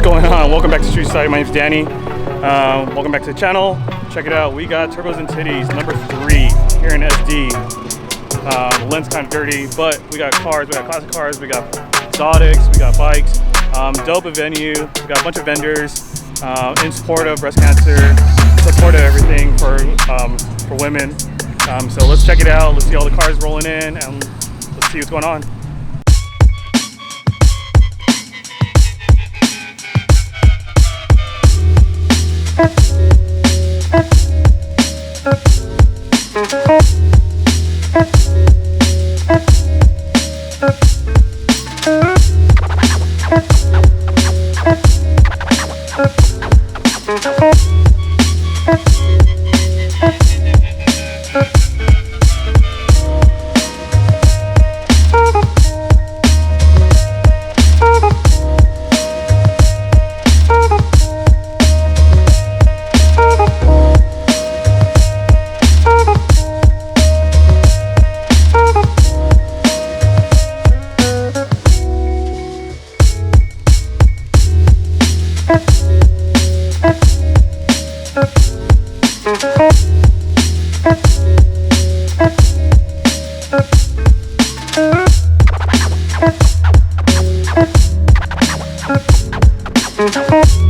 going on? Welcome back to Street Society. My name's Danny. Welcome back to the channel. Check it out. We got Turbos and Titties number 3 here in SD. The lens kind of dirty, but we got cars. We got classic cars. We got exotics. We got bikes. Dope venue. We got a bunch of vendors in support of breast cancer, support of everything for women. So let's check it out. Let's see all the cars rolling in, and let's see what's going on. Thank you.